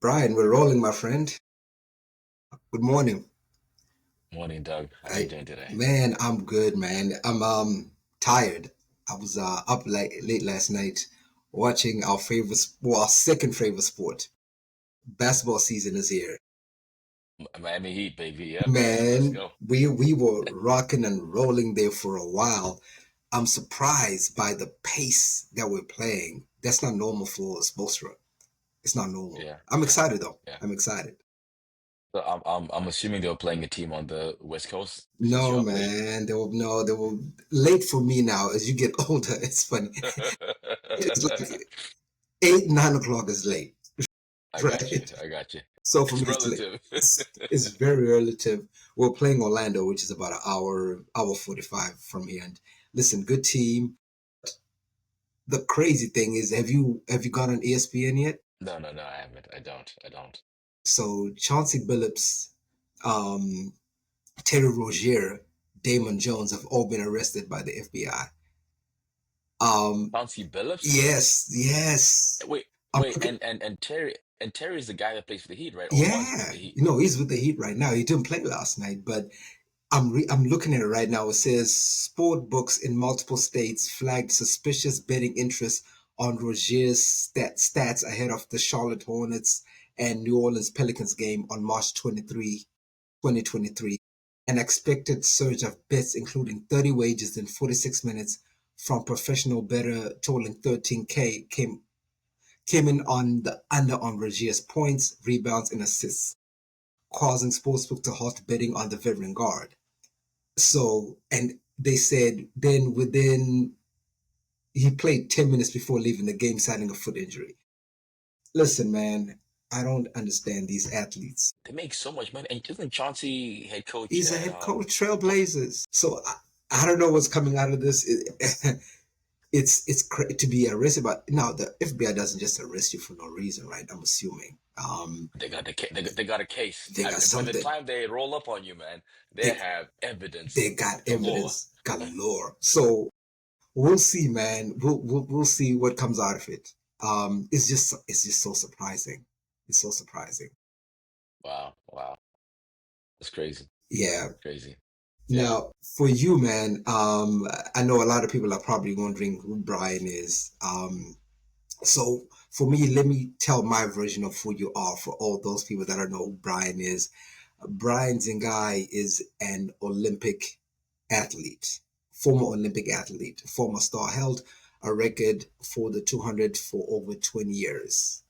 Brian, we're rolling, my friend. Good morning. Morning, Doug. How you I, doing today? man, I'm good, man. I'm tired. I was up late last night watching our our second favorite sport. Basketball season is here. Miami Heat, baby. Yep. Let's Man, go. we were rocking and rolling there for a while. I'm surprised by the pace that we're playing. That's not normal for Spoelstra. It's not normal. Yeah, I'm yeah, excited though. yeah. I'm excited. So I'm assuming they were playing a team on the West Coast since No, you're up late. man. They were late for me now. As you get older, it's funny. It's like 8, 9 o'clock is late, I got you. right? I got you. So for It's me, it's late. relative. It's very relative. We're playing Orlando, which is about an hour 45 from here. And listen, good team. The crazy thing is, have you gone on ESPN yet? No, no, no. I haven't. I don't. I don't. So Chauncey Billups, um, Terry Rozier, Damon Jones have all been arrested by the FBI. Um, Chauncey Billups? yes, yes. Wait, I'm wait. looking. And Terry is the guy that plays for the Heat, right? Or was with Yeah, the Heat. he's with the Heat right now. He didn't play last night, but I'm looking at it right now. It says sport books in multiple states flagged suspicious betting interest on Rozier's stats ahead of the Charlotte Hornets and New Orleans Pelicans game on March 23, 2023. An expected surge of bets, including 30 wagers in 46 minutes from professional bettor totaling 13K, came in on the under on Rozier's points, rebounds, and assists, causing sportsbook to halt betting on the veteran guard. So, and they said then within, he played 10 minutes before leaving the game, citing a foot injury. Listen, man, I don't understand these athletes. They make so much money. And isn't Chauncey head coach He's a at head coach, Port- Trailblazers. So I don't know what's coming out of this. It's to be arrested, but now the FBI doesn't just arrest you for no reason, right? I'm assuming. They got they got a case. They got By the something. time they roll up on you, man, they They have evidence they got galore. evidence galore. So we'll see, man. We'll see what comes out of it. It's just so surprising. It's so surprising. Wow, wow, that's crazy, Yeah. crazy. Yeah, Now, for you, man, I know a lot of people are probably wondering who Brian is. So for me, let me tell my version of who you are for all those people that don't know who Brian is. Brian Zingai is an Olympic athlete, former Olympic athlete, former star, held a record for the 200 for over 20 years.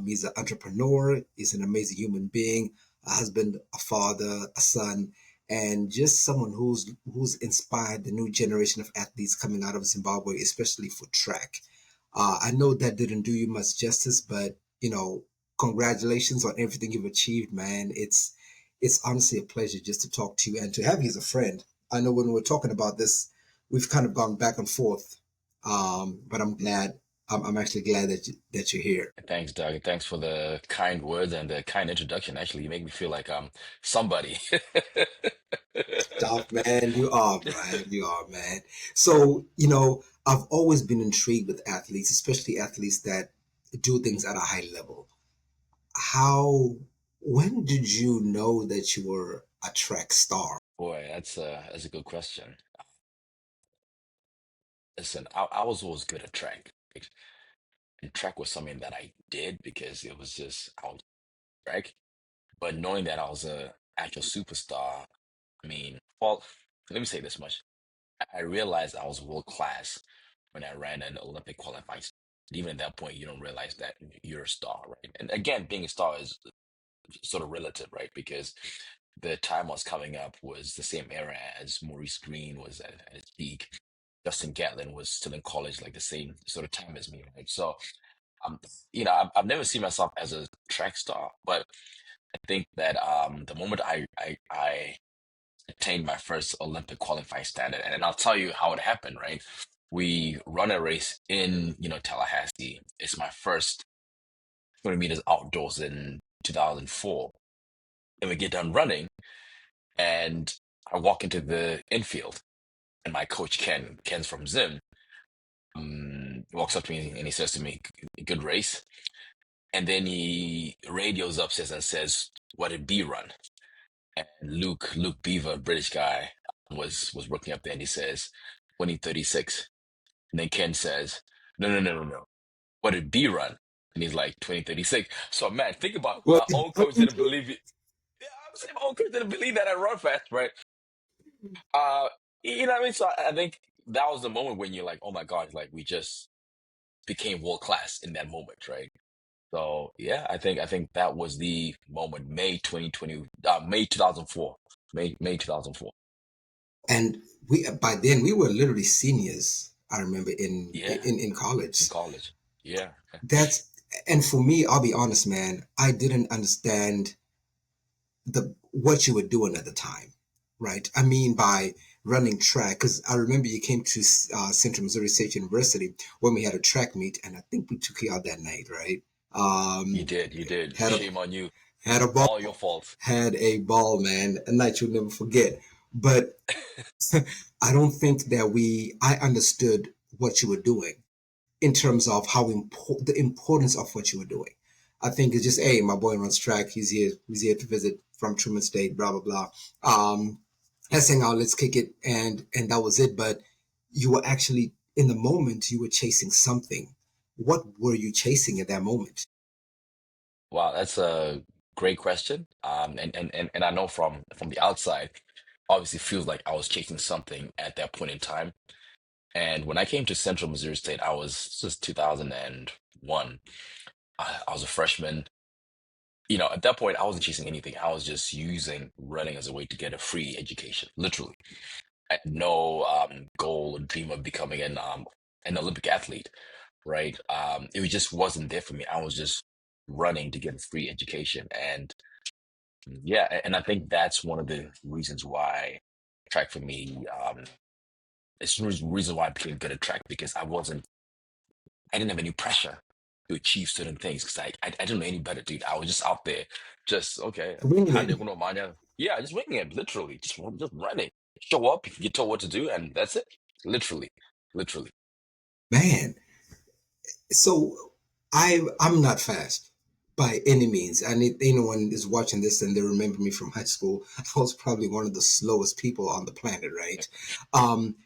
He's an entrepreneur, he's an amazing human being, a husband, a father, a son, and just someone who's inspired the new generation of athletes coming out of Zimbabwe, especially for track. I know that didn't do you much justice, but congratulations on everything you've achieved, man. It's honestly a pleasure just to talk to you and to have you as a friend. I know when we're talking about this, we've kind of gone back and forth, but I'm glad. I'm actually glad that you're here. thanks, Doug. Thanks for the kind words and the kind introduction. Actually, you make me feel like I'm somebody. Stop, man. You are, Brian. You are, man. So, I've always been intrigued with athletes, especially athletes that do things at a high level. How, when did you know that you were a track star? Boy, that's a good question. Listen, I was always good at track. And track was something that I did because it was just I was track. But knowing that I was a actual superstar, I mean, well, let me say this much. I realized I was world class when I ran an Olympic qualifying. Even at that point, you don't realize that you're a star, right? And again, being a star is sort of relative, right? Because the time I was coming up was the same era as Maurice Green was at its peak. Justin Gatlin was still in college, like the same sort of time as me, right? So, um, I've never seen myself as a track star, but I think that the moment I attained my first Olympic qualifying standard. And I'll tell you how it happened, right? We run a race in, Tallahassee. It's my first 20 meters outdoors in 2004. And we get done running, and I walk into the infield, and my coach, Ken's from Zim, walks up to me and he says to me, "Good race." And then he radios upstairs and says, "What did B run?" And Luke Beaver, British guy, was working up there, and he says 2036. And then Ken says, "No, no, no, no, no. What did B run?" And he's like 2036. So man, think about Well, my own coach didn't believe it. Yeah, I'm saying my own coach didn't believe that I run fast, right? Uh, you know what I mean? So I think that was the moment when you're like, oh my God, like we just became world class in that moment, right? So yeah, I think that was the moment, May 2020, May 2004, May 2004. and we by then we were literally seniors. I remember Yeah, in in college. college. Yeah, That's and for me, I'll be honest, man. I didn't understand the what you were doing at the time, right? I mean by running track, because I remember you came to Central Missouri State University when we had a track meet, and I think we took you out that night, right? you Um, did, you did. had a Shame on you. had a All your ball, fault. had a ball, man. A night you'll never forget. But I don't think that I understood what you were doing in terms of the importance of what you were doing. I think it's just, hey, my boy runs track. He's here to visit from Truman State. Blah blah blah. Let's hang out. Let's kick it, and that was it. But you were actually in the moment. You were chasing something. What were you chasing at that moment? Wow, that's a great question. And I know from the outside, obviously feels like I was chasing something at that point in time. And when I came to Central Missouri State, I was just 2001. I was a freshman. You know, at that point, I wasn't chasing anything. I was just using running as a way to get a free education, literally. I had no goal or dream of becoming an Olympic athlete, right? It just wasn't there for me. I was just running to get a free education. And yeah, and I think that's one of the reasons why track for me, it's the reason why I became good at track because I didn't have any pressure to achieve certain things because I didn't know any better, dude. I was just out there, just okay. Winging Hande it, kuno manya. Yeah, just winging it, literally, just running. Show up, you get told what to do, and that's it. Literally, literally. man. So I'm not fast by any means. And if anyone is watching this and they remember me from high school, I was probably one of the slowest people on the planet, right? Um,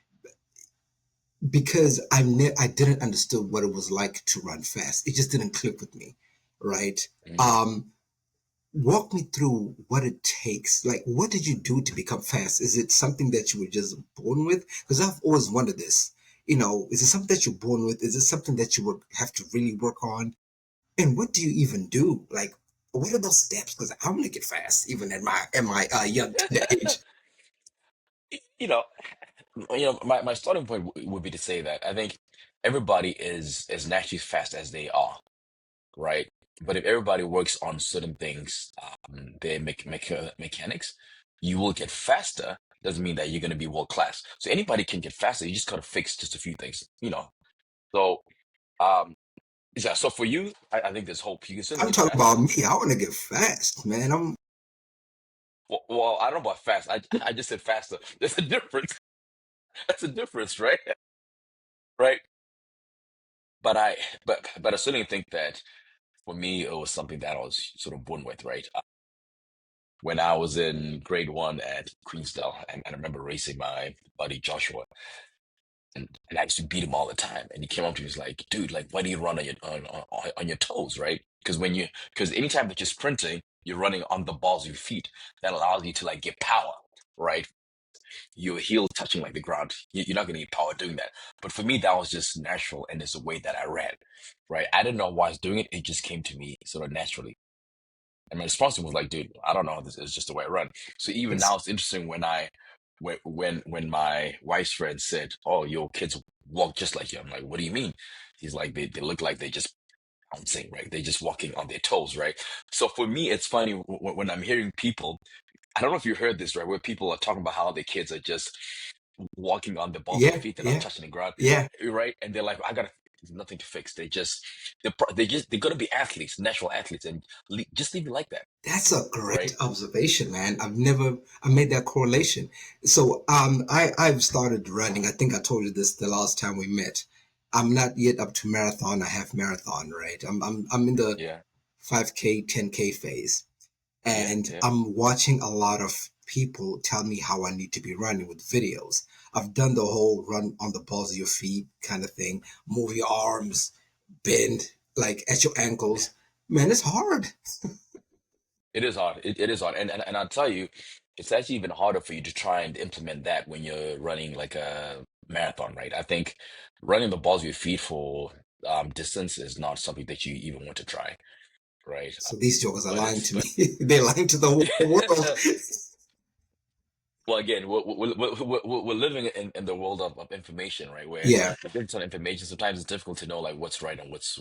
because I didn't understood what it was like to run fast. It just didn't click with me, right? Mm. Um, Walk me through what it takes. Like, what did you do to become fast? Is it something that you were just born with? Because I've always wondered this. You know, is it something that you're born with? Is it something that you have to really work on? And what do you even do? Like, what are those steps? Because I want to get fast, even at my young tender age. You know, my starting point would be to say that I think everybody is as naturally fast as they are, right? But if everybody works on certain things, their mechanics, you will get faster. Doesn't mean that you're going to be world class. So anybody can get faster. You just got to fix just a few things, you know. So, um, yeah. So for you, I think there's hope. You can certainly I'm get talking faster. about me. I want to get fast, man. Well, I don't know about fast. I just said faster. There's a difference. That's a difference, right? Right. But I certainly think that for me, it was something that I was sort of born with, right? When I was in grade one at Queensdale, and I remember racing my buddy Joshua, and I used to beat him all the time. And he came up to me, he was like, "Dude, like, why do you run on on your toes, right? Because anytime that you're sprinting, you're running on the balls of your feet. That allows you to like get power, right? Your heel touching like the ground. You're not gonna get power doing that. But for me, that was just natural, and it's a way that I ran, right? I didn't know why I was doing it. It just came to me sort of naturally. And my response to him was like, dude, I don't know. This is just the way I run. So even now Yes, it's interesting when my wife's friend said, "Oh, your kids walk just like you." I'm like, "What do you mean?" He's like, they look like they just bouncing, right? They're just walking on their toes, right? So for me, it's funny when I'm hearing people. I don't know if you heard this, right? Where people are talking about how their kids are just walking on the balls of their yeah, feet, they're not yeah, touching the ground, yeah. right? And they're like, I gotta. There's nothing to fix. They're gonna be athletes, natural athletes, and just leave it like that, That's a great right? observation, man. I made that correlation. So I've started running. I think I told you this the last time we met. I'm not yet up to marathon. I have marathon, right? I'm in the Yeah. 5K, 10K phase. Yeah, And yeah, I'm watching a lot of people tell me how I need to be running with videos. I've done the whole run on the balls of your feet kind of thing, move your arms, bend like at your yeah. ankles. Man, it's hard. It is hard. It is hard, and I'll tell you, it's actually even harder for you to try and implement that when you're running like a marathon, right? I think running the balls of your feet for distance is not something that you even want to try, right? So these jokers are But lying it's to me. but They're lying to the whole world. well, again, we're living in the world of information, right? Where Yeah. with different information, sometimes it's difficult to know like what's right and what's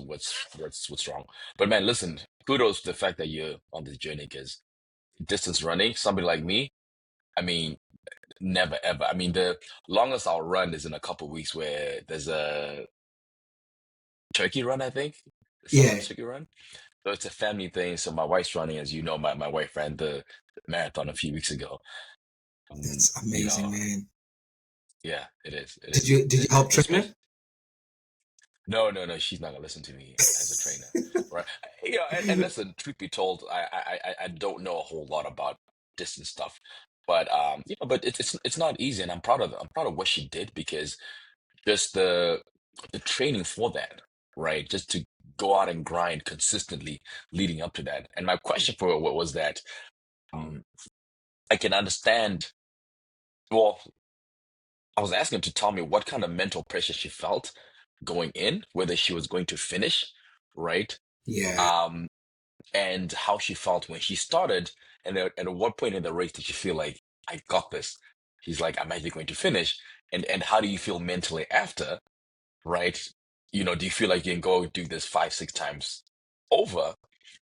wrong. But man, listen, kudos to the fact that you're on this journey because distance running, somebody like me, I mean, never ever. I mean, the longest I'll run is in a couple weeks where there's a turkey run, I think. Yeah. Someone's turkey run. So it's a family thing. So my wife's running, as you know, my wife ran the marathon a few weeks ago. That's You amazing, know, man. yeah, it is. It Did is. you did you help train her? Especially no, no, no. She's not gonna listen to me as a trainer, right? You know, and listen. Truth be told, I don't know a whole lot about distance stuff, but but it's not easy, and I'm proud of what she did because just the training for that, right? Just to go out and grind consistently leading up to that. And my question for her was that um, I can understand. Well, I was asking her to tell me what kind of mental pressure she felt going in, whether she was going to finish, right? Yeah. Um, and how she felt when she started, and at what point in the race did she feel like I got this? She's like, I'm actually going to finish. And how do you feel mentally after? Right? You know, do you feel like you can go do this five, six times over?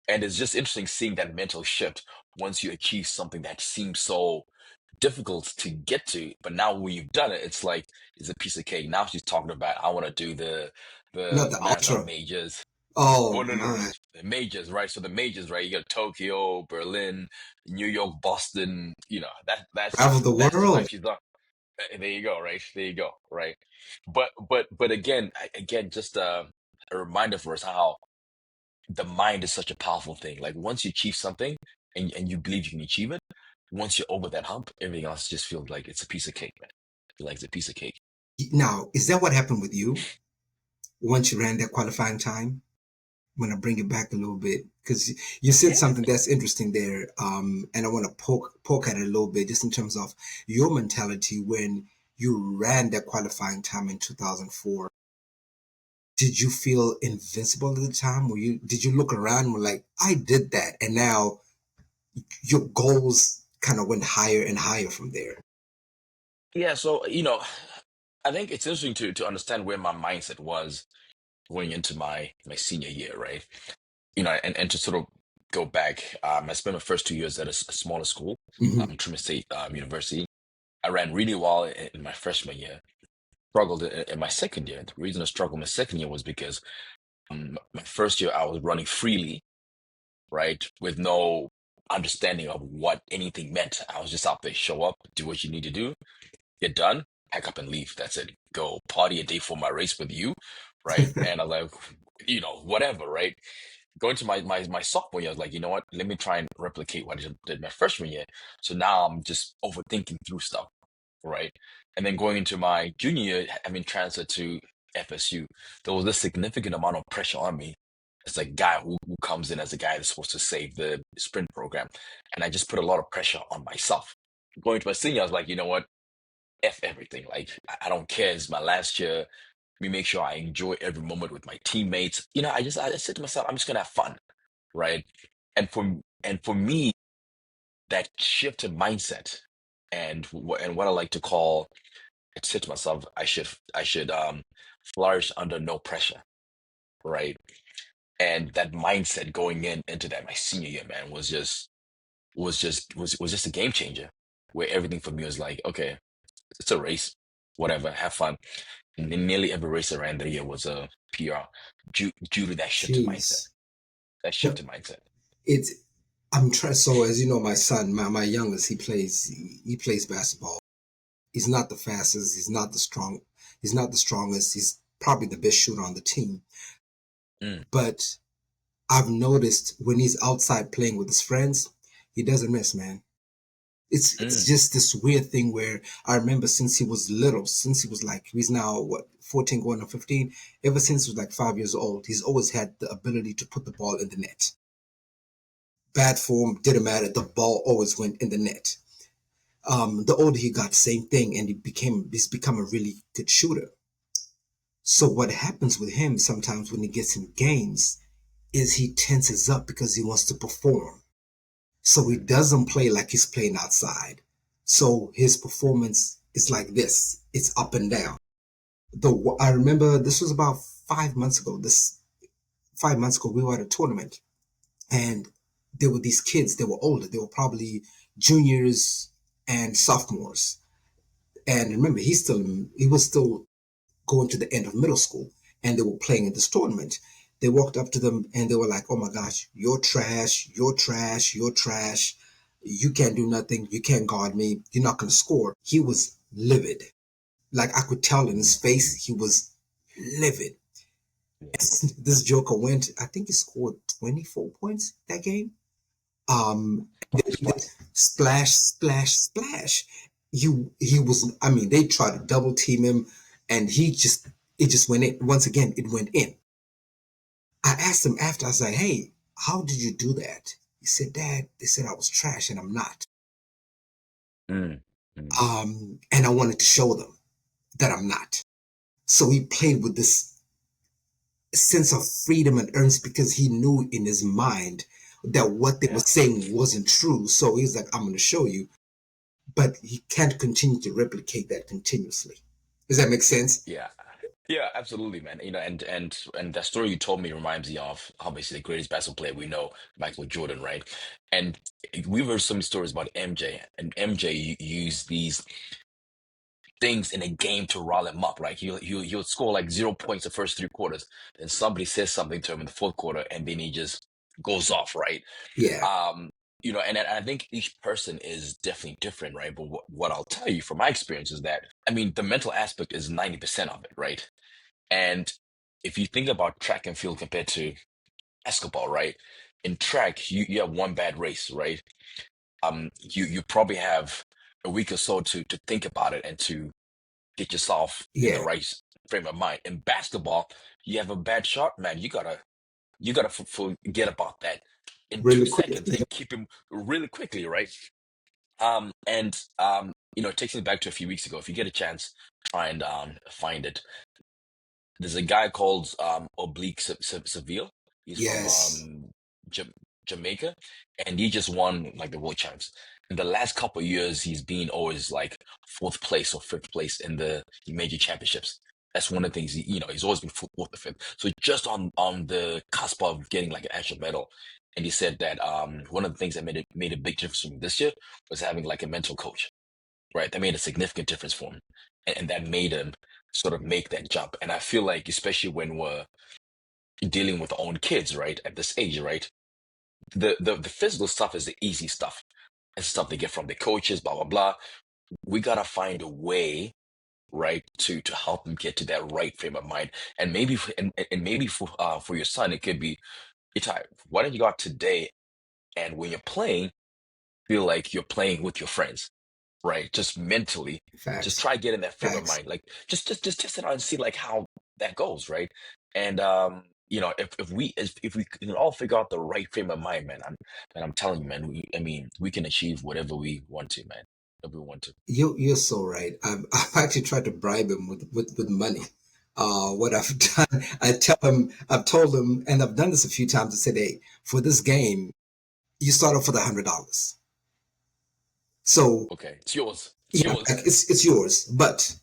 And it's just interesting seeing that mental shift once you achieve something that seems so difficult to get to. But now when you've done it, it's like it's a piece of cake. Now she's talking about I want to do Not the the marathon ultra. majors. Oh Well, no, no, no. my. The majors, right? So the majors, right? You got Tokyo, Berlin, New York, Boston. You know Travel the that's the type world. she's on. There you go, right? There you go, right? But again, again, just a reminder for us how the mind is such a powerful thing. Like once you achieve something and you believe you can achieve it, once you're over that hump, everything else just feels like it's a piece of cake, man. Like it's a piece of cake. Now, is that what happened with you once you ran that qualifying time? I'm gonna bring it back a little bit because you said Yeah. something that's interesting there, and I want to poke at it a little bit, just in terms of your mentality when you ran that qualifying time in 2004. Did you feel invincible at the time? Were you did you look around and were like, I did that, and now your goals kind of went higher and higher from there? Yeah, so I think it's interesting to understand where my mindset was going into my senior year, right? And to sort of go back, I spent my first 2 years at a smaller school, Hmm. Truman State University. I ran really well in my freshman year, struggled in my second year. The reason I struggled my second year was because my first year I was running freely, right, with no understanding of what anything meant. I was just out there, show up, do what you need to do, get done, pack up and leave. That's it. Go party a day for my race with you, right? And I'm like, whatever, right? Going to my sophomore year, I was like, you know what? Let me try and replicate what I did my freshman year. So now I'm just overthinking through stuff, right? And then going into my junior year, having transferred to FSU, there was a significant amount of pressure on me as a guy who comes in as a guy that's supposed to save the sprint program. And I just put a lot of pressure on myself. Going to my senior, I was like, you know what? F everything. Like, I don't care. It's my last year. Let me make sure I enjoy every moment with my teammates. I just said to myself, I'm just gonna have fun, right? And for me, that shift in mindset and what I like to call, I said to myself, I should flourish under no pressure, right? And that mindset going into that my senior year, man, was just a game changer, where everything for me was like, okay, it's a race, whatever, have fun. And then nearly every race around the year was a PR due to that shift in mindset. Jeez. That No, shift in mindset. it's I'm trying. So as you know, my son, my youngest, he plays basketball. He's not the fastest. He's not the strong. He's not the strongest. He's probably the best shooter on the team. Mm, But I've noticed when he's outside playing with his friends, he doesn't miss, man. It's Mm, just this weird thing where I remember since he was little, since he was like he's now what 14 going on 15, ever since he was like 5 years old, he's always had the ability to put the ball in the net. Bad form didn't matter, the ball always went in the net. The older he got, same thing, and he's become a really good shooter. So what happens with him sometimes when he gets in games is he tenses up because he wants to perform. So he doesn't play like he's playing outside. So his performance is like this. It's up and down. I remember this was about 5 months ago. This 5 months ago we were at a tournament and there were these kids. They were older. They were probably juniors and sophomores. And remember, he was still going to the end of middle school, and they were playing in this tournament. They walked up to them and they were like, "Oh my gosh, you're trash, you're trash, you're trash. You can't do nothing. You can't guard me. You're not going to score." He was livid. Like I could tell in his face, he was livid. yeah. This Joker went, I think he scored 24 points that game. Oh, He did smart. splash, splash, splash. He was, I mean, they tried to double team him and it just went in. Once again, it went in. I asked him after, I said, "Hey, how did you do that?" He said, "Dad, they said I was trash and I'm not. Mm, mm, And I wanted to show them that I'm not." So he played with this sense of freedom and earnest because he knew in his mind that what they were yeah. saying wasn't true. So he's like, "I'm going to show you." But he can't continue to replicate that continuously. Does that make sense? Yeah. Yeah, absolutely, man. And that story you told me reminds me of obviously the greatest basketball player we know, Michael Jordan, right? And we've heard so many stories about MJ, and MJ used these things in a game to rile him up, right? He'll score like 0 points the first 3 quarters, then somebody says something to him in the fourth quarter, and then he just goes off, right? Yeah, Um, and I think each person is definitely different, right? But what I'll tell you from my experience is that, I mean, the mental aspect is 90% of it, right? And if you think about track and field compared to basketball, right? In track, you have one bad race, right? You probably have a week or so to think about it and to get yourself in the yeah, right frame of mind. In basketball, you have a bad shot, man. You gotta forget about that in two really quick. seconds and keep him really quickly, right? And it takes me back to a few weeks ago. If you get a chance, try and find it. There's a guy called Oblique Seville. He's from Yes, Ja Jamaica, and he just won like the world champs. In the last couple of years, he's been always like fourth place or fifth place in the major championships. That's one of the things he's always been fourth or fifth. So just on the cusp of getting like an actual medal. And he said that one of the things that made a big difference for him this year was having like a mental coach, right? That made a significant difference for him, and that made him sort of make that jump. And I feel like, especially when we're dealing with our own kids, right, at this age, right, the physical stuff is the easy stuff. It's stuff they get from the coaches, blah blah blah. We gotta find a way, right, to help them get to that right frame of mind. And maybe and maybe for your son, it could be, Itai, why don't you go out today and when you're playing, feel like you're playing with your friends, right? Just mentally, just facts, try get in that frame of facts. mind. Like just test it out and see like how that goes, right? And if we can all figure out the right frame of mind, man, I'm telling you, man, I mean, we can achieve whatever we want to, man. Whatever we want to. You're so right. I've actually tried to bribe him with money. What I've done, I've told him, and I've done this a few times. I said, "Hey, for this game, you start off with $100. So Okay, it's yours. It's yeah, yours. like it's yours. But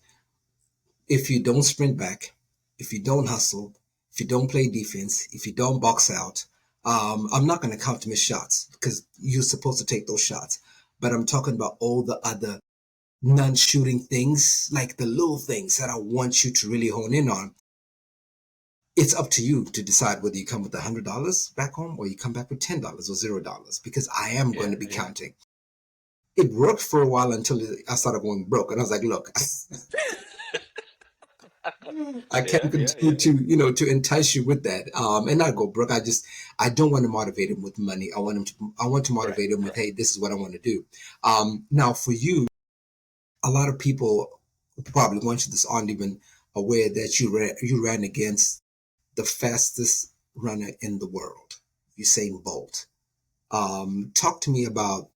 if you don't sprint back, if you don't hustle, if you don't play defense, if you don't box out, I'm not going to count missed shots because you're supposed to take those shots. But I'm talking about all the other non-shooting things, like the little things that I want you to really hone in on. It's up to you to decide whether you come with $100 back home or you come back with $10 or $0 because I am going Yeah, to be yeah. counting. It worked for a while until I started going broke, and I was like, "Look, I Yeah, can't yeah, continue yeah. to, to entice you with that. And not go broke. I don't want to motivate him with money. I want to Right, motivate him with, right. hey, this is what I want to do. Now for you, a lot of people probably want you this aren't even aware that you ran against the fastest runner in the world, Usain Bolt. Talk to me about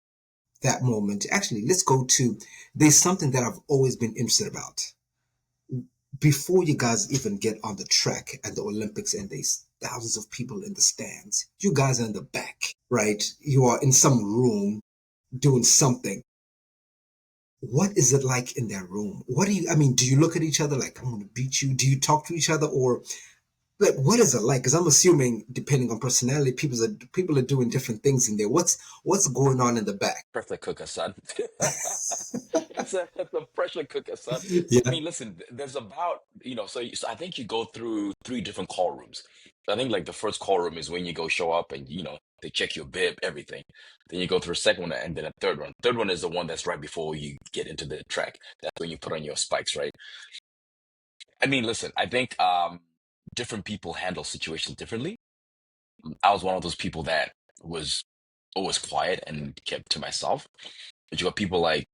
that moment. Actually, let's go to, there's something that I've always been interested about. Before you guys even get on the track at the Olympics and there's thousands of people in the stands, you guys are in the back, right? You are in some room doing something. What is it like in that room? I mean, do you look at each other like, I'm going to beat you? Do you talk to each other, or like, what is it like? Because I'm assuming, depending on personality, people are doing different things in there. What's going on in the back? Pressure cooker, son. It's a pressure cooker, son. I Yeah, mean, listen, there's about, so I think you go through three different call rooms. I think like the first call room is when you go show up and, they check your bib, everything. Then you go through a second one and then a third one. Third one is the one that's right before you get into the track. That's when you put on your spikes, right? I mean, listen, I think different people handle situations differently. I was one of those people that was always quiet and kept to myself. But you got people like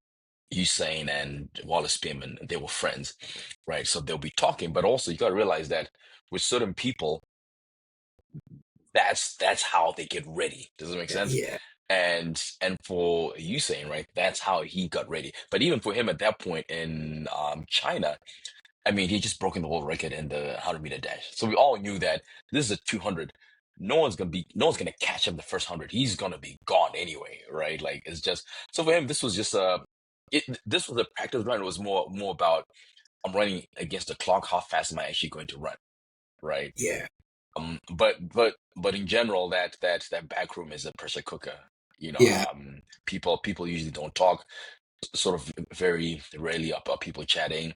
Usain and Wallace Spearman, they were friends, right? So they'll be talking, but also you got to realize that with certain people, that's how they get ready. Does it make sense? yeah. And for Usain, right, that's how he got ready. But even for him at that point in China, I mean, he just broken the world record in the 100-meter dash. So we all knew that this is a 200. No one's gonna catch him the first 100. He's gonna be gone anyway, right? Like it's just so for him. This was just this was a practice run. It was more about I'm running against the clock. How fast am I actually going to run, right? Yeah, But in general, that back room is a pressure cooker. yeah. People usually don't talk sort of very rarely about people chatting.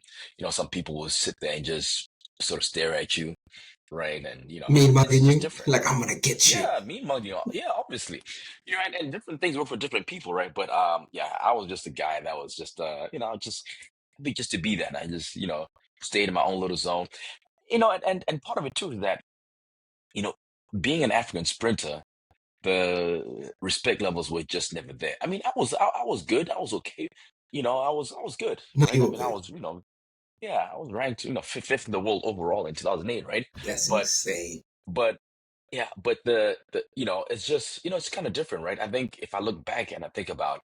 Some people will sit there and just sort of stare at you, right? And Me it's mugging just you, different. like I'm gonna get you. Yeah, me money. Yeah, obviously. And different things work for different people, right? But yeah, I was just a guy that was just just just to be that. I just stayed in my own little zone. And part of it too is that you know being an African sprinter, the respect levels were just never there. I mean, I was good. I was okay. I was good, No, right? you I were mean, I good. was yeah, I was ranked fifth in the world overall in 2008, right? That's But insane. but yeah, but the it's just it's kind of different, right? I think if I look back and I think about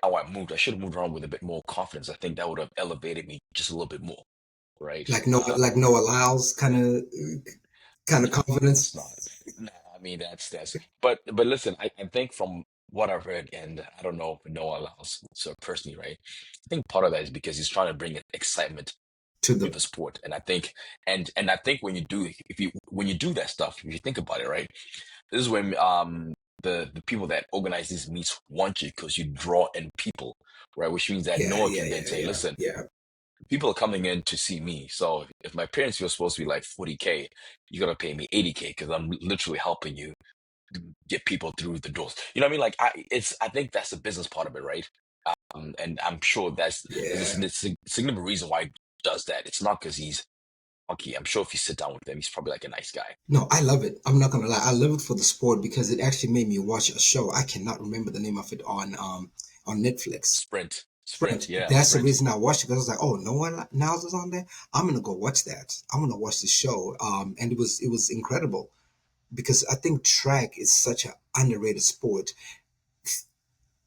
how I moved, I should have moved on with a bit more confidence. I think that would have elevated me just a little bit more, right? Like no allows kind of No, confidence it's not. No, I mean that's. But listen, I think from what I've read, and I don't know if Noah allows so personally, right? I think part of that is because he's trying to bring excitement to to the the sport, and I think and I think when you do that stuff, if you think about it, right, this is when the people that organize these meets want you because you draw in people, right? Which means that yeah, Noah yeah, can then yeah, say, yeah, listen, yeah. people are coming in to see me. So if my parents were supposed to be like 40K, you gotta pay me 80K because I'm literally helping you get people through the doors. You know what I mean? Like I think that's the business part of it, right? And I'm sure there's a Yeah. significant reason why he does that. It's not because he's funky. I'm sure if you sit down with him, he's probably like a nice guy. No, I love it. I'm not gonna lie. I love it for the sport because it actually made me watch a show. I cannot remember the name of it on Netflix. Sprint, Sprint. yeah, That's the sprint. reason I watched it because I was like, oh, no one Niles is on there. I'm gonna go watch that. I'm gonna watch the show. And it was incredible because I think track is such an underrated sport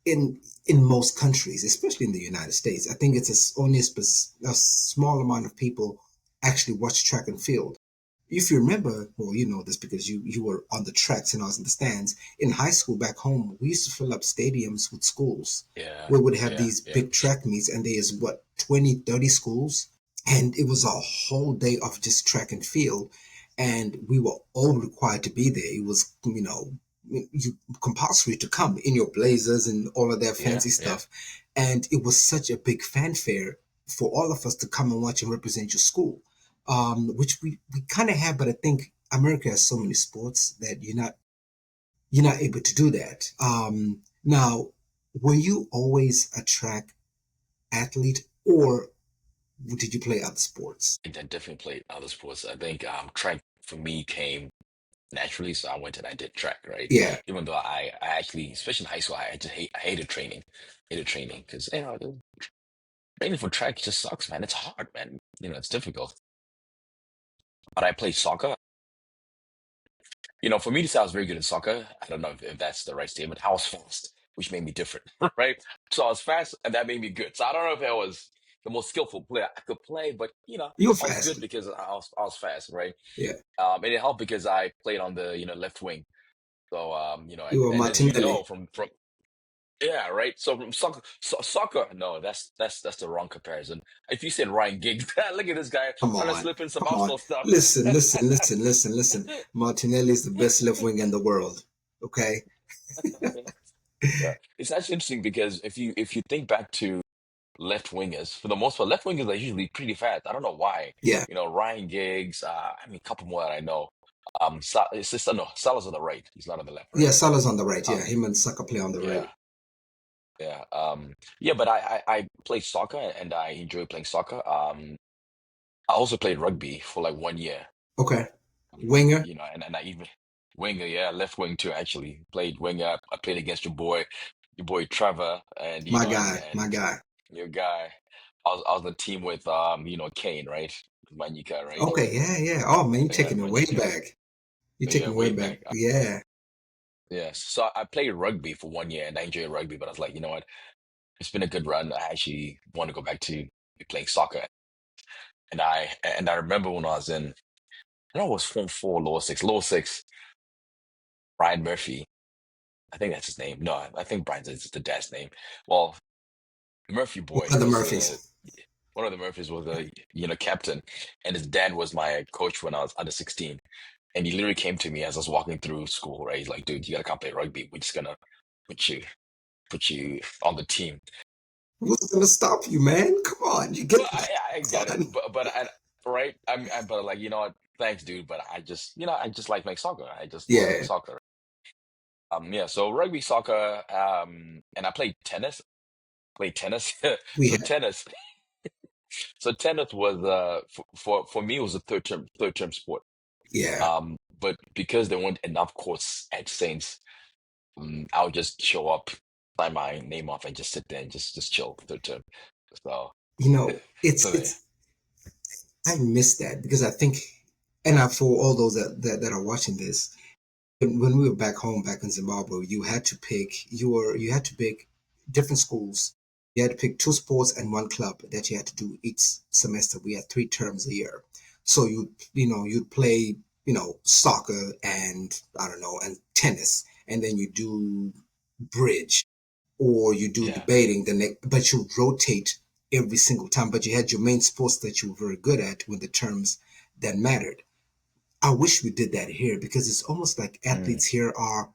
in most countries, especially in the United States. I think only a small amount of people actually watch track and field. If you remember, well, you know this because you were on the tracks and I was in the stands. In high school back home, we used to fill up stadiums with schools Yeah, where we'd have yeah, these yeah, big track meets, and there's what 20, 30 schools, and it was a whole day of just track and field, and we were all required to be there. It was you compulsory to come in your blazers and all of that yeah, fancy yeah, stuff, and it was such a big fanfare for all of us to come and watch and represent your school, which we kind of have, but I think America has so many sports that you're not able to do that. Now, were you always a track athlete, or Did you play other sports? I definitely played other sports. I think track for me came naturally, so I went and I did track, right? Yeah, Even though I actually, especially in high school, I just I hated training, hated training because training for track just sucks, man. It's hard, man. It's difficult. But I played soccer. For me to say I was very good at soccer, I don't know if that's the right statement. I was fast, which made me different, right? So I was fast, and that made me good. So I don't know if I was the most skillful player I could play, but you were I was fast. good because I was fast, right? Yeah, And it helped because I played on the left wing. So you were and as you know Martinelli. from yeah, right. So from soccer, no, that's the wrong comparison. If you said Ryan Giggs, look at this guy Come trying to on, slip in some come on. Arsenal stuff. Listen, listen, listen, listen, listen. Martinelli is the best left wing in the world. Okay. Yeah, it's actually interesting because if you think back to left wingers, for the most part, left wingers are usually pretty fast. I don't know why. Yeah, Ryan Giggs. I mean, a couple more that I know. It's just no, Salah's on the right. He's not on the left, yeah. right? Salah's on the right. Yeah, Um, him and Saka play on the right. yeah, yeah, yeah. But I play soccer and I enjoy playing soccer. I also played rugby for like 1 year. Okay. Winger, And I even winger, yeah, left wing too. Actually, played winger. I played against your boy Trevor, and my guy, my guy. your guy. I was on the team with Kane, right? Manika, right? Okay, yeah, yeah. Oh man, you're Yeah, taking it way Manika. back. You're Yeah, taking it way way back. back. Yeah. Yes. So I played rugby for 1 year, and I enjoyed rugby. But I was like, you know what? It's been a good run. I actually want to go back to playing soccer. And I remember when I was in, I know it was Form 4, Lower Six. Brian Murphy. I think that's his name. No, I think Brian's is the dad's name. Well, Murphy One boy of the was Murphys. one of the Murphys was a captain, and his dad was my coach when I was under 16. And he literally came to me as I was walking through school, right? He's like, "Dude, you gotta come play rugby. We're just gonna put you put you on the team." Who's gonna stop you, man? Come on, you get But I get it, on. but right? But like thanks, dude. But I just like playing soccer. I just love playing Yeah, soccer. Yeah. So rugby, soccer, and I played tennis. Played tennis. we So have. tennis was for me it was a third term sport. Yeah, But because there weren't enough courts at Saints, I would just show up, sign my name off, and just sit there and just chill third term. So it's so yeah. I miss that because I think, and for all those that are watching this, when we were back home back in Zimbabwe, you had to pick different schools. You had to pick two sports and one club that you had to do each semester. We had three terms a year, so you'd play soccer and I don't know and tennis, and then you do bridge or you do Yeah. debating the next, but you rotate every single time. But you had your main sports that you were very good at with the terms that mattered. I wish we did that here because it's almost like Mm, athletes here are.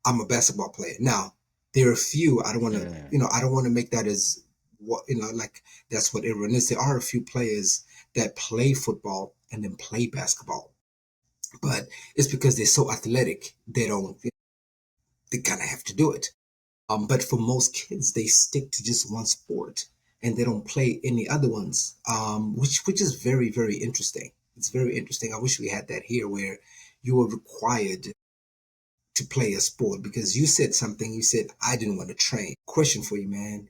I'm a basketball player. Now there are a few. I don't want to. mm, I don't want to make that as what like that's what everyone is. There are a few players that play football and then play basketball, but it's because they're so athletic. They don't. They kind of have to do it. But for most kids, they stick to just one sport and they don't play any other ones, which is very very interesting. It's very interesting. I wish we had that here where you were required to play a sport because you said something. You said I didn't want to train. Question for you, man: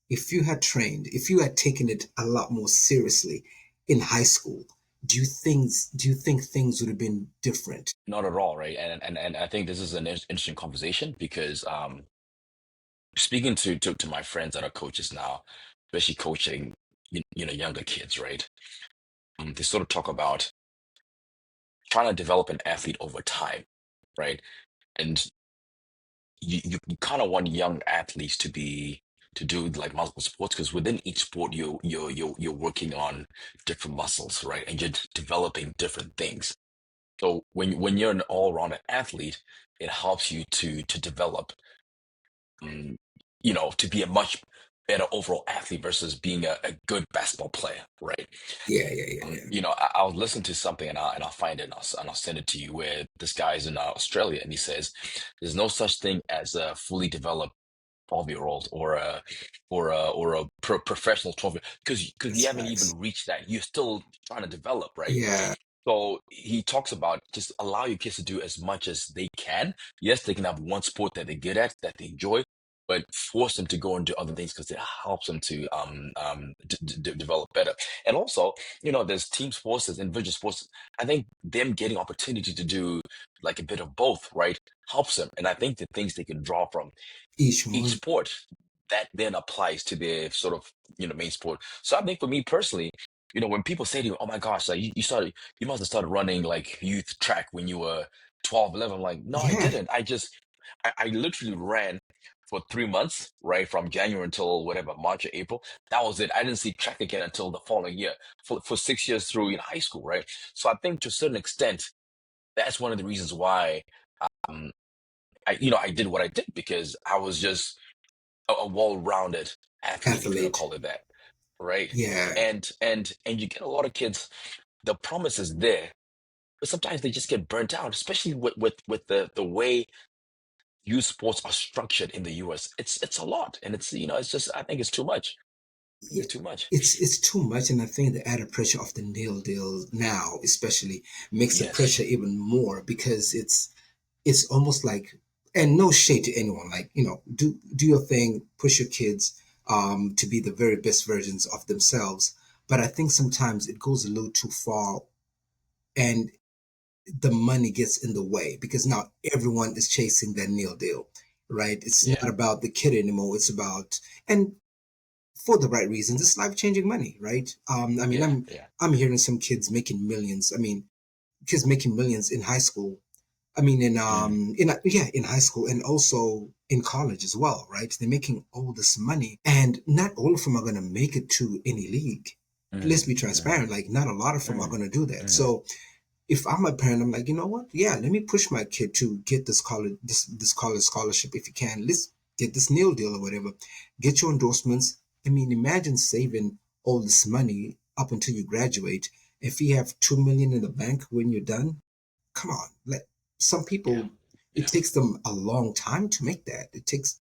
if you had trained, if you had taken it a lot more seriously in high school, do you think things would have been different? not at all, right? And I think this is an interesting conversation because speaking to my friends that are coaches now, especially coaching younger kids, right? They sort of talk about trying to develop an athlete over time, right? And you kind of want young athletes to do like multiple sports because within each sport you're working on different muscles, right? And you're developing different things. So when you're an all-rounded athlete, it helps you to develop, um, to be a much better overall athlete versus being a good basketball player, right? Yeah, yeah, yeah, yeah. I'll listen to something and I'll find it and I'll send it to you where this guy is in Australia and he says there's no such thing as a fully developed 12-year-old or a professional 12 because you That's haven't facts. even reached that. You're still trying to develop, right? Yeah, So he talks about just allow your kids to do as much as they can. Yes, they can have one sport that they're good at, that they enjoy, but force them to go and do other things because it helps them to develop better. And also, there's team sports, there's individual sports. I think them getting opportunity to do like a bit of both, right, helps them. And I think the things they can draw from each each one sport that then applies to their sort of main sport. So I think for me personally, when people say to you, "Oh my gosh, like you must have started running like youth track when you were 12, 11." I'm like, no, I yeah, didn't. I literally ran for 3 months, right, from January until whatever March or April. That was it. I didn't see track again until the following year for 6 years through in high school, right? So I think to a certain extent, that's one of the reasons why um, I did what I did because I was just a well-rounded athlete, if you want to athlete. call it that, right? Yeah, And you get a lot of kids, the promise is there, but sometimes they just get burnt out, especially with the way youth sports are structured in the US. It's a lot, and it's just I think it's too much. I think yeah. it's too much. It's too much, and I think the added pressure of the nil deal now, especially, makes the Yes. pressure even more because it's almost like, and no shade to anyone, like do your thing, push your kids to be the very best versions of themselves. But I think sometimes it goes a little too far, and the money gets in the way because now everyone is chasing that nil deal, right? It's Yeah. not about the kid anymore. It's about, and for the right reasons, it's life changing money, right? I mean, Yeah. I'm Yeah. I'm hearing some kids making millions. I mean, kids making millions in high school. I mean, Mm, in high school and also in college as well, right? They're making all this money, and not all of them are going to make it to any league. Let's mm, be mm, transparent. Like, not a lot of them are mm, going to do that. mm. So if I'm a parent, I'm like, you know what? Yeah, let me push my kid to get this college scholarship if you can. Let's get this nail deal or whatever. Get your endorsements. I mean, imagine saving all this money up until you graduate. If you have 2 million in the bank when you're done, come on. Like, some Yeah. people, it Yeah. takes them a long time to make that. It takes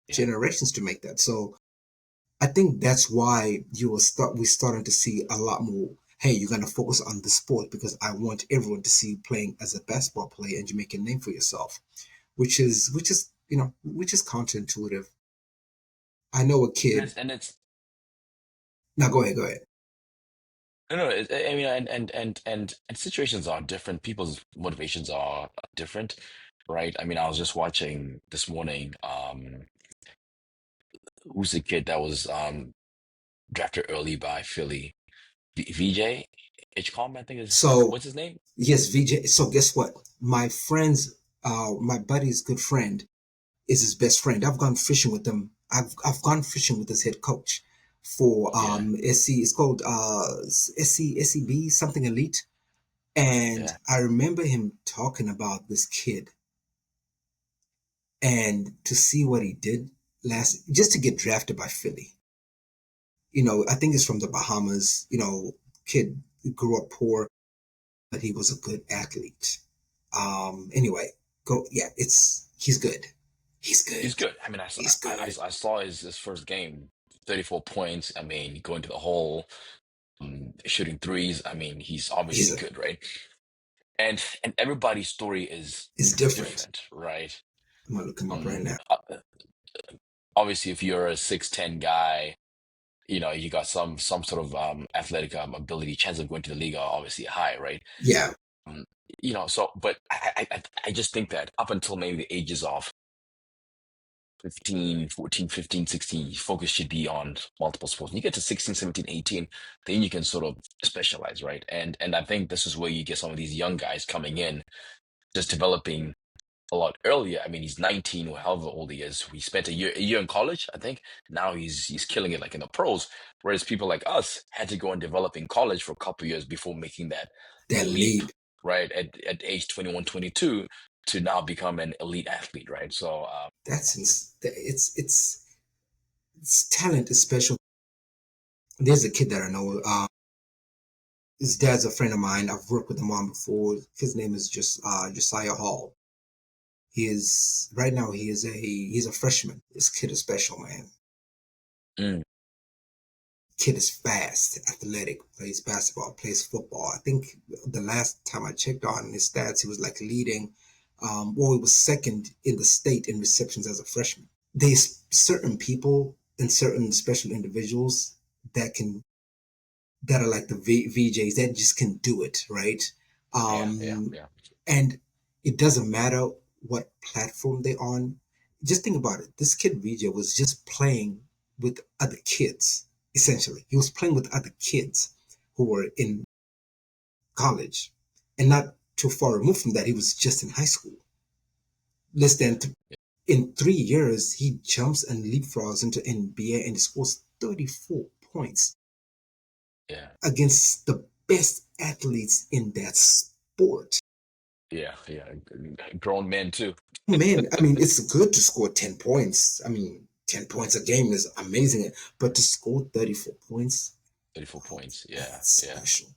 Yeah. generations to make that. So I think that's why we're starting to see a lot more. Hey, you're gonna focus on the sport because I want everyone to see you playing as a basketball player and you make a name for yourself, which is counterintuitive. I know a And kid. it's Now go ahead, go ahead. no, I mean, and situations are different. People's motivations are different, right? I mean, I was just watching this morning. Who's the kid that was drafted early by Philly? VJ Hitchcom, I think is So what's his name? yes, VJ. So guess what? My buddy's good friend is his best friend. I've gone fishing with them. I've gone fishing with his head coach for Yeah, SC. It's called SCB something elite. And yeah. I remember him talking about this kid and to see what he did just to get drafted by Philly. I think he's from the Bahamas. Kid grew up poor, but he was a good athlete. Anyway, go. Yeah, he's good. He's He's good. good. I mean, He's good. I saw his first game, 34 points. I mean, going to the hole, shooting threes. I mean, he's He's obviously a. good, right? And everybody's story It's different. different, right? I'm gonna look him up right Um, now. uh, Obviously, if you're a 6'10" guy, you got some sort of athletic ability, chance of going to the league are obviously high, right? Yeah, Um, so but I just think that up until maybe the ages of 15, 14, 15, 16, focus should be on multiple sports. When you get to 16, 17, 18, then you can sort of specialize, right? And I think this is where you get some of these young guys coming in, just developing a lot earlier. I mean, he's 19 or however old he is. We spent a year in college, I think. Now he's killing it like in the pros. Whereas people like us had to go and develop in college for a couple of years before making that that leap, leap. right? At age 21, 22 to now become an elite athlete, right? So It's talent is special. There's a kid that I know. His dad's a friend of mine. I've worked with him on before. His name is just Josiah Hall. He is right now. He's a freshman. This kid is special, man. Mm, Kid is fast, athletic, plays basketball, plays football. I think the last time I checked on his stats, he was like leading. Well, he was second in the state in receptions as a freshman. There's certain people and certain special individuals that can that are like the VJs that just can do it, right? yeah, yeah, Um, yeah, and it doesn't matter what platform they're on. Just think about it. This kid VJ was just playing with other kids, essentially. He was playing with other kids who were in college. And not too far removed from that, he was just in high school. Less than in 3 years, he jumps and leapfrogs into NBA and scores 34 points yeah, against the best athletes in that sport. yeah, yeah. Grown men too. Man, I mean, it's good to score 10 points. I mean, 10 points a game is amazing, but to score 34 points, 34 points. Yeah, that's yeah. special.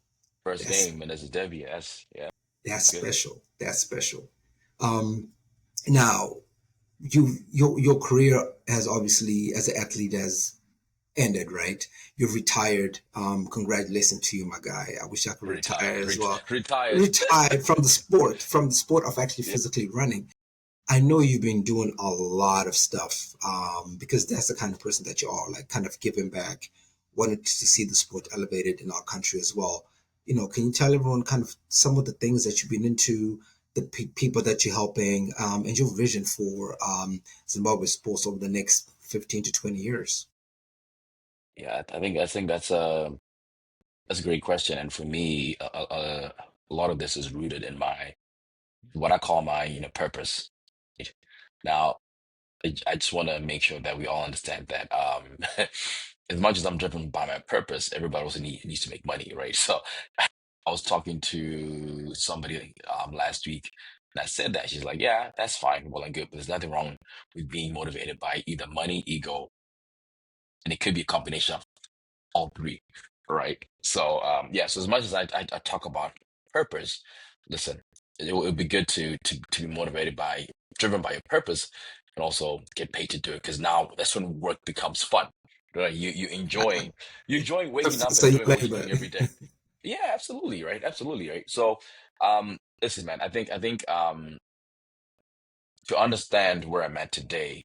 First That's game and as a debut. That's yeah, that's that's good. special. That's special. Um, Now, your career has obviously as an athlete has ended, right? You've retired. Congratulations to you, my guy. I wish I could retire as well. Retired. Retired from the sport of actually Yeah, physically running. I know you've been doing a lot of stuff because that's the kind of person that you are, like kind of giving back, wanted to see the sport elevated in our country as well. Can you tell everyone kind of some of the things that you've been into, the people that you're helping, and your vision for Zimbabwe sports over the next 15 to 20 years? yeah. I think that's a great question. And for me, a lot of this is rooted in my what I call my purpose. Right? Now, I just want to make sure that we all understand that as much as I'm driven by my purpose, everybody also needs to make money, right? So I was talking to somebody last week, and I said that she's like, "Yeah, that's fine, well and good, but there's nothing wrong with being motivated by either money, ego, and it could be a combination of all three, right?" So yeah, so as much as I talk about purpose, listen, it would be good to be motivated by driven by your purpose and also get paid to do it because now that's when work becomes fun. Right? You enjoying waking up So and you doing what you're labor. doing every day. Yeah, absolutely, right? Absolutely, right? So listen, man, I think to understand where I'm at today,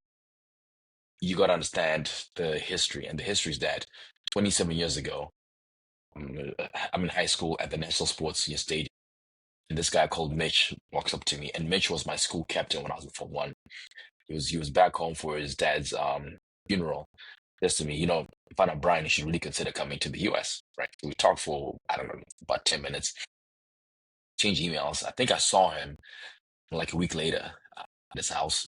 you got to understand the history, and the history is that 27 years ago, I'm in high school at the National Sports Senior Stadium. And this guy called Mitch walks up to me, and Mitch was my school captain when I was in Form One. He was back home for his dad's funeral. Says to me, find out Brian, you should really consider coming to the US. Right? So we talked for I don't know about 10 minutes, change emails. I think I saw him like a week later at his house,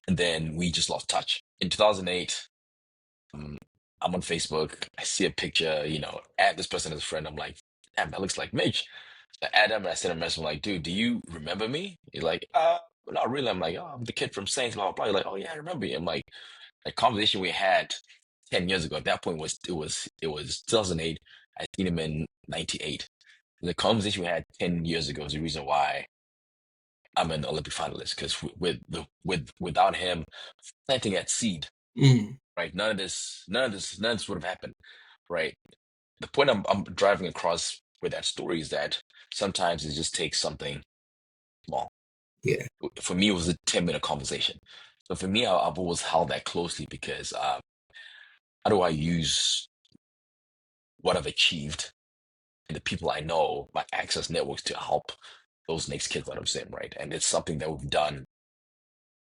and then we just lost touch. In 2008, um, I'm on Facebook. I see a picture, add this person as a friend. I'm like, damn, that looks like Mitch. So I add him and I sent him a message. I'm like, dude, do you remember me? He's like, not really. I'm like, oh, I'm the kid from Saints, blah, blah, blah. He's like, oh, yeah, I remember you. I'm like, a conversation we had 10 years ago. At that point it was 2008. I seen him in 98. The conversation we had 10 years ago is the reason why I'm an Olympic finalist because without him planting that seed, Mm, right? None of this would have happened, right? The point I'm driving across with that story is that sometimes it just takes something small. yeah, For me, it was a 10-minute conversation. So for me, I've always held that closely because how do I use what I've achieved and the people I know, my access networks to help those next kids that I'm saying, right? And it's something that we've done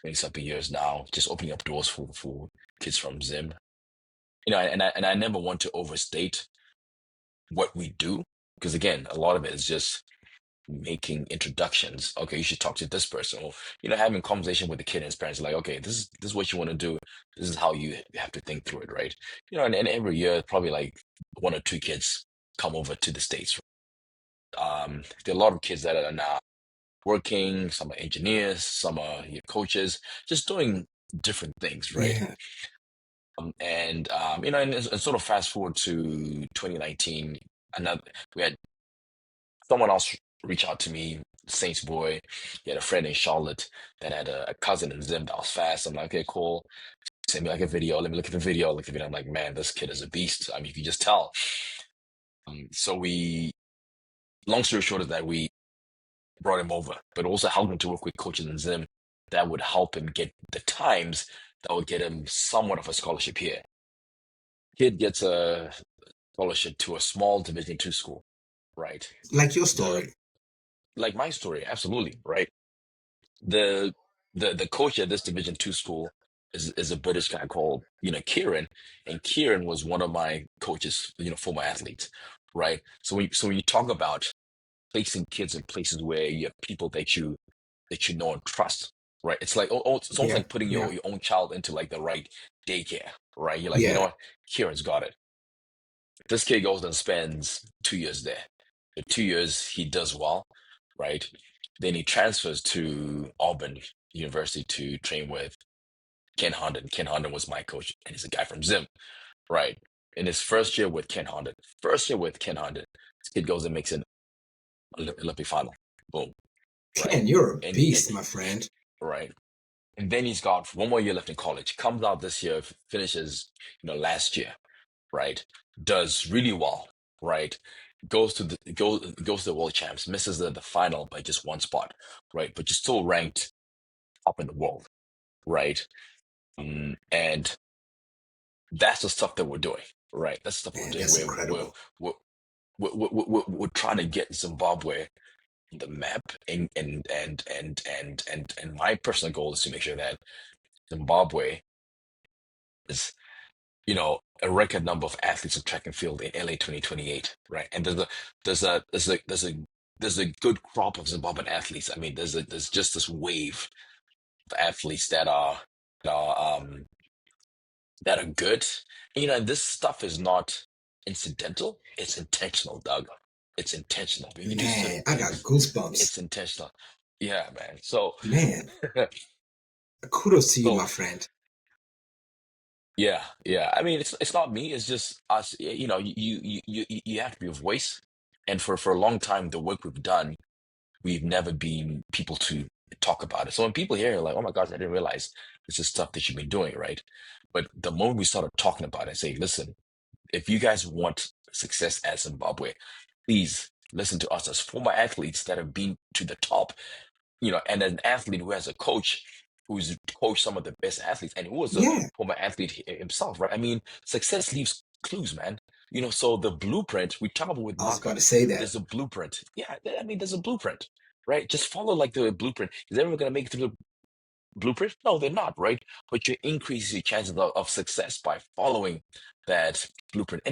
20 something years now, just opening up doors for kids from Zim. And I never want to overstate what we do because again, a lot of it is just making introductions. Okay, you should talk to this person, or having conversation with the kid and his parents. Like, okay, this is what you want to do. This is how you have to think through it, right? And every year, probably like one or two kids come over to the States. There are a lot of kids that are now working. Some are engineers, some are coaches, just doing different things, right? yeah, And sort of fast forward to 2019, another we had someone else reach out to me. Saints boy. He had a friend in Charlotte that had a cousin in Zim that was fast. I'm like, okay, cool. Send me like a video. Let me look at the video. Look at the video. I'm like, man, this kid is a beast. I mean, you can just tell. So we, long story short, is that we brought him over, but also helped him to work with coaches in Zim that would help him get the times that would get him somewhat of a scholarship here. Kid gets a scholarship to a small Division 2 school, right? Like your The story. like my story, absolutely, right? The the coach at this Division 2 school is a British guy called, Kieran, and Kieran was one of my coaches, former athletes, right? So when you talk about placing kids in places where you have people that you know and trust, right? It's like it's almost Yeah, like putting yeah, your own child into like the right daycare, right? You're like, you know yeah. what, Kieran's got it. This kid goes and spends 2 years there. The 2 years he does well, right? Then he transfers to Auburn University to train with Ken Herndon. Ken Herndon was my coach, and he's a guy from Zim, right? In his first year with Ken Herndon, this kid goes and makes an Olympic final. Boom, right? Ken, you're a And beast, my friend. right. And then he's got one more year left in college. Comes out this year, finishes, last year, right? Does really well, right? Goes to the world champs, misses the final by just one spot, right? But you're still ranked up in the world, right? And that's the stuff that we're doing, right? That's the stuff we're Man, doing. that's We're incredible. we're we're trying to get Zimbabwe on the map, and my personal goal is to make sure that Zimbabwe is, a record number of athletes in track and field in LA 2028, right? And there's a good crop of Zimbabwean athletes. I mean, there's just this wave of athletes that are um that are good. And this stuff is not incidental, it's intentional, Doug. It's intentional. When you do certain Man, I got things, goosebumps. it's intentional. Yeah, man. So Man, kudos to you, so my friend. yeah, yeah. I mean, it's not me. It's just us. You have to be a voice, and for a long time, the work we've done, we've never been people to talk about it. So when people hear it, like, "Oh my gosh, I didn't realize this is stuff that you've been doing," right? But the moment we started talking about it, say, "Listen, if you guys want success at Zimbabwe, please listen to us as former athletes that have been to the top, and an athlete who has a coach who's coached some of the best athletes and who was a Yeah, former athlete himself, right? I mean, success leaves clues, man. So the blueprint, we talk about with I was about Maka, to say that. there's a blueprint. Yeah, I mean, there's a blueprint, right? Just follow like the blueprint. Is everyone going to make it through the blueprint? No, they're not, right? But you increase your chances of success by following that blueprint.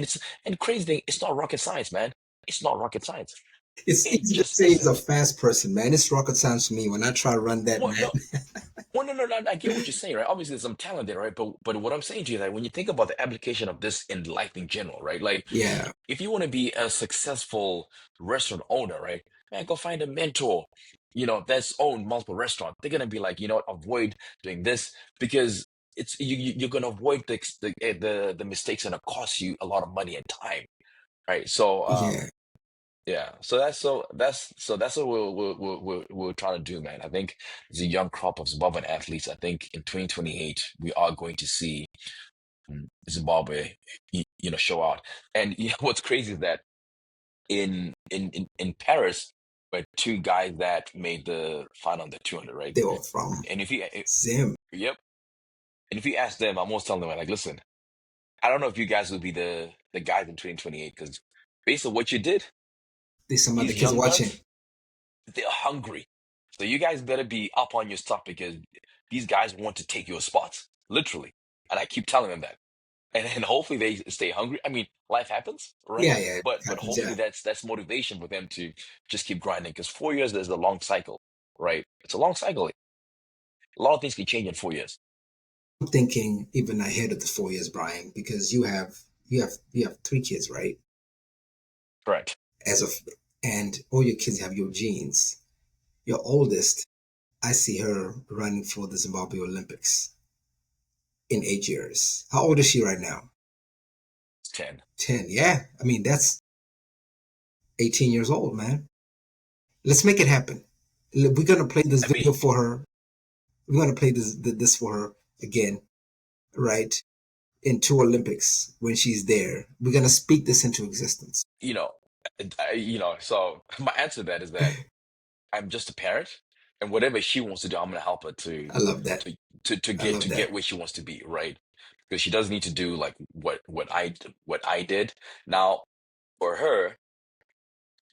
And crazy thing, it's not rocket science, man. It's not rocket science. It's It easy to just say as a isn't. fast person, man. It's rocket science for me when I try to run that, Well, man. no, well, no, no, no, I get what you're saying, right? Obviously, there's some talent there, right? But what I'm saying to you is that when you think about the application of this in life in general, right? Like, Yeah, if you want to be a successful restaurant owner, right? Man, go find a mentor, that's owned multiple restaurants. They're gonna be like, avoid doing this because you're gonna avoid the mistakes and it costs you a lot of money and time, right? So yeah. yeah, so that's what we're trying to do, man. I think as a young crop of Zimbabwean athletes, I think in 2028 we are going to see Zimbabwe, show out. And what's crazy is that in Paris, were two guys that made the final on the 200, right? They were from And Zim. yep, and if you ask them, I'm always telling them like, listen, I don't know if you guys will be the guys in 2028 because based on what you did, There's some other these kids young watching. guns, they're hungry. So you guys better be up on your stuff because these guys want to take your spots, literally. And I keep telling them that. And hopefully they stay hungry. I mean, life happens, right? Yeah, yeah, it But happens. Yeah. hopefully that's motivation for them to just keep grinding. Because 4 years is a long cycle, right? It's a long cycle. A lot of things can change in 4 years. I'm thinking even ahead of the 4 years, Brian, because you have three kids, right? Correct. As of and all your kids have your genes. Your oldest, I see her running for the Zimbabwe Olympics in 8 years. How old is she right now? It's 10. 10. Yeah. I mean, that's 18 years old, man. Let's make it happen. We're gonna play this I mean, video for her. We're gonna play this for her again, right? In two Olympics when she's there. We're gonna speak this into existence. you know, so my answer to that is that I'm just a parent, and whatever she wants to do, I'm gonna help her I love that. to I love to that. get where she wants to be, right? Because she doesn't need to do like what I did. Now, for her,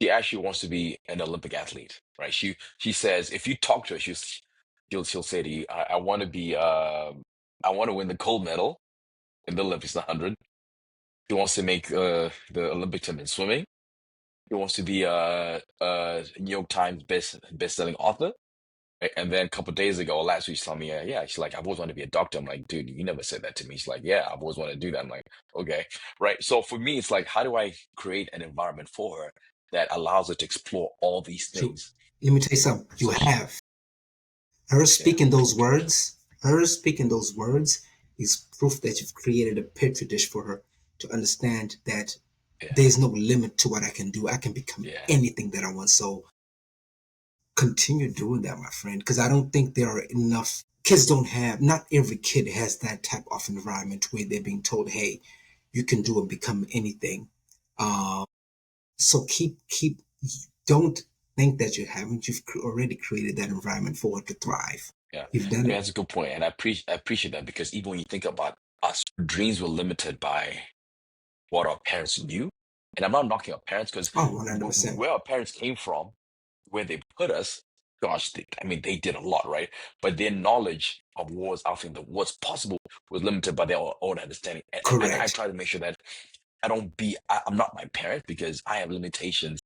she actually wants to be an Olympic athlete, right? She says if you talk to her, she'll say to you, I want to be I want to win the gold medal in the Olympics 100. She wants to make the Olympic team in swimming. She wants to be a New York Times best-selling author. Right? And then a couple of days ago, last week, she's telling me, yeah, she's like, I've always wanted to be a doctor. I'm like, dude, you never said that to me. She's like, yeah, I've always wanted to do that. I'm like, okay, right. So for me, it's like, how do I create an environment for her that allows her to explore all these So things? let me tell you something. You So she, have her yeah, speaking those words. Her speaking those words is proof that you've created a petri dish for her to understand that yeah, there's no limit to what I can do. I can become yeah, anything that I want. So continue doing that, my friend, because I don't think there are enough kids don't have, not every kid has that type of environment where they're being told, hey, you can do and become anything. Uh, so don't think that you haven't. You've already created that environment for it to thrive. yeah. You've done I mean, it. that's a good point, and I appreciate that because even when you think about us, dreams were limited by what our parents knew. And I'm not knocking our parents because Oh, 100%. where our parents came from, where they put us, gosh, I mean, they did a lot, right? But their knowledge of what was out there, what's possible, was limited by their own understanding. And I Correct. try to make sure that I'm not my parent because I have limitations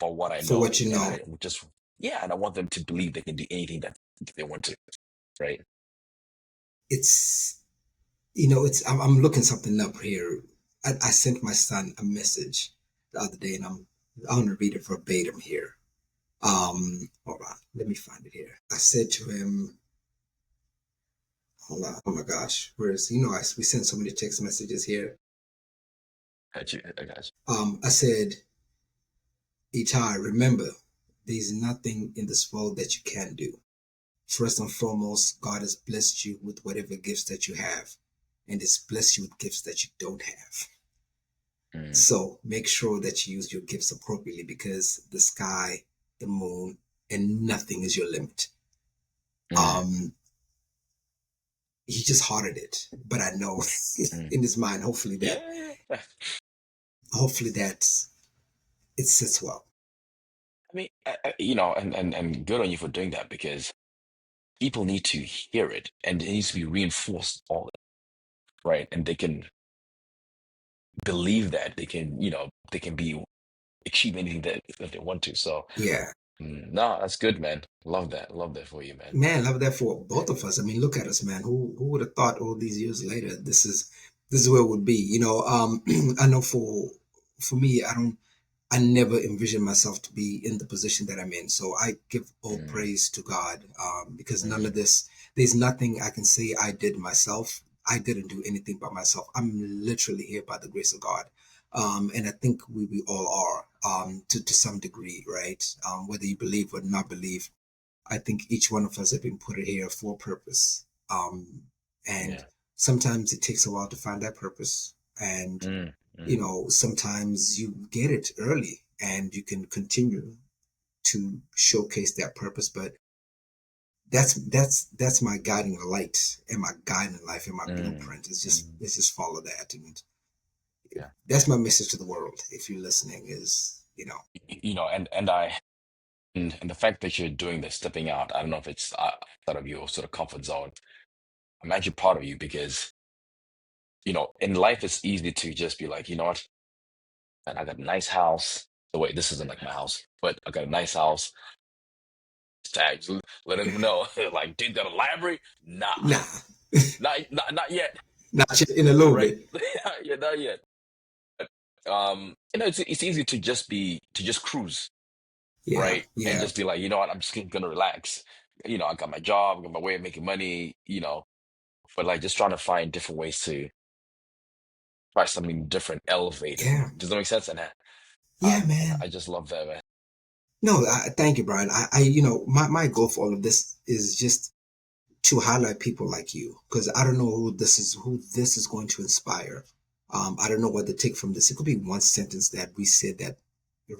for what I For know. what you And know. I just, yeah, and I want them to believe they can do anything that they want to, right? It's, it's, I'm looking something up here. I sent my son a message the other day and I'm going to read it verbatim here. Hold on, let me find it here. I said to him, hold on, oh my gosh, where is, we send so many text messages here. I got I said, Itai, remember, there's nothing in this world that you can't do. First and foremost, God has blessed you with whatever gifts that you have, and has blessed you with gifts that you don't have. you. So make sure that you use your gifts appropriately because the sky, the moon, and nothing is your limit. Mm, Um, he just hearted it, but I know mm. in his mind, Yeah. hopefully that it sits well. I mean, and good on you for doing that because people need to hear it and it needs to be reinforced all right. And they can believe that they can be achieve anything that they want to. So, Yeah. no, that's good, man. Love that for you, man. Man, love that for both of us. I mean, look at us, man. Who would have thought all these years later this is where it would be? I know for me, I never envisioned myself to be in the position that I'm in. So I give all Mm, praise to God because none of mm, this, there's nothing I can say I did myself. I didn't do anything by myself. I'm literally here by the grace of God. And I think we all are to some degree, right? Whether you believe or not believe, I think each one of us have been put here for a purpose. And yeah. sometimes it takes a while to find that purpose. And, Mm, mm, sometimes you get it early and you can continue to showcase that purpose. But that's my guiding light and my guiding life and my mm, blueprint is just mm, let's just follow that. And yeah. that's my message to the world. If you're listening, is And the fact that you're doing this, stepping out, I don't know if it's out of your sort of comfort zone. I'm actually proud of you because, in life, it's easy to just be like, you know what? And I got a nice house. So wait, this isn't like my house, but I got a nice house. Tags, letting them know, like, dude, got a library? Nah, nah, not yet, not yet in a little right? bit. Yeah, not yet. It's easy to just cruise, Yeah, right? And yeah, just be like, you know what, I'm just gonna relax. I got my job, I got my way of making money, but like just trying to find different ways to try something different, elevate. yeah, Does that make sense? And yeah, man. I just love that, man. No, thank you, Brian. My goal for all of this is just to highlight people like you, because I don't know who this is going to inspire. I don't know what to take from this. It could be one sentence that we said that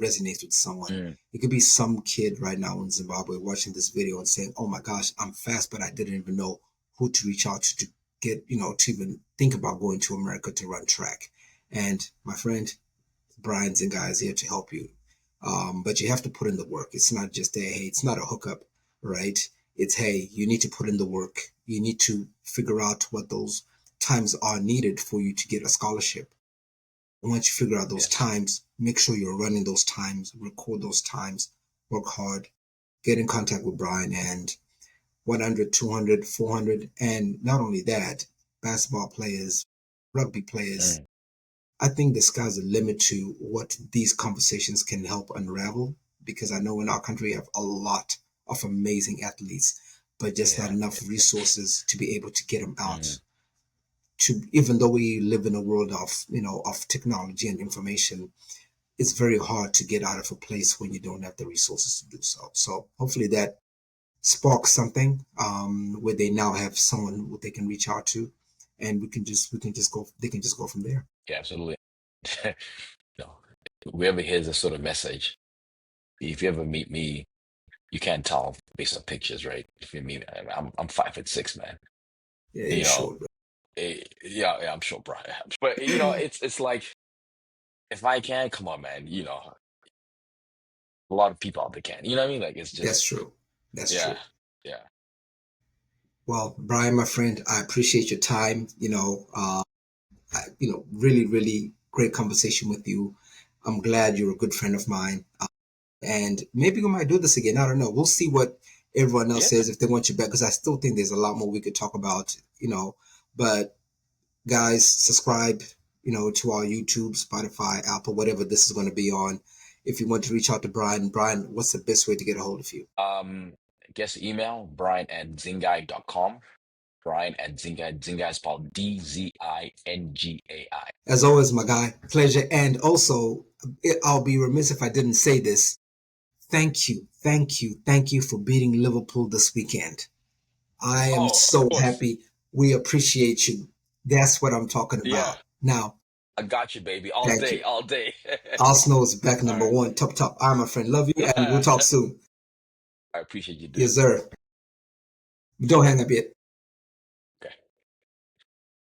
resonates with someone. Mm, It could be some kid right now in Zimbabwe watching this video and saying, "Oh my gosh, I'm fast, but I didn't even know who to reach out to get, to even think about going to America to run track." And my friend, Brian Dzingai is here to help you. But you have to put in the work. It's not just hey, it's not a hookup, right? It's hey, you need to put in the work. You need to figure out what those times are needed for you to get a scholarship. Once you figure out those yes. times, make sure you're running those times, record those times, work hard, get in contact with Brian and 100, 200, 400. And not only that, basketball players, rugby players, Mm, I think the sky's the limit to what these conversations can help unravel because I know in our country we have a lot of amazing athletes, but just not yeah. enough resources to be able to get them Mm, out. To even though we live in a world of of technology and information, it's very hard to get out of a place when you don't have the resources to do so. So hopefully that sparks something where they now have someone who they can reach out to, and we can just go. They can just go from there. yeah, absolutely. No, whoever hears this sort of message, if you ever meet me, you can't tell based on pictures, right? If you meet, I'm 5'6", man. Yeah, You you're know, sure, bro. yeah, yeah, I'm sure, Brian. But it's like if I can, come on, man. A lot of people out there can. You know what I mean? Like it's That's just, true. That's yeah, true. yeah, Well, Brian, my friend, I appreciate your time. Really, really great conversation with you. I'm glad you're a good friend of mine, and maybe we might do this again. I don't know. We'll see what everyone else yeah. says if they want you back, because I still think there's a lot more we could talk about. But guys, subscribe. To our YouTube, Spotify, Apple, whatever this is going to be on. If you want to reach out to Brian, Brian, what's the best way to get a hold of you? I guess email brian@zingai.com. Brian@Zingai. Zingai is spelled Dzingai. As always, my guy, pleasure. And also, I'll be remiss if I didn't say this. Thank you, thank you, thank you for beating Liverpool this weekend. I am Oh, of so course. happy. We appreciate you. That's what I'm talking Yeah, about. Now, I got you, baby. All thank day, you. all day. Arsenal is back All number right. one, top, top. I'm my friend. Love you, and we'll I talk soon. appreciate you, dude. Yes, sir. Don't hang up yet.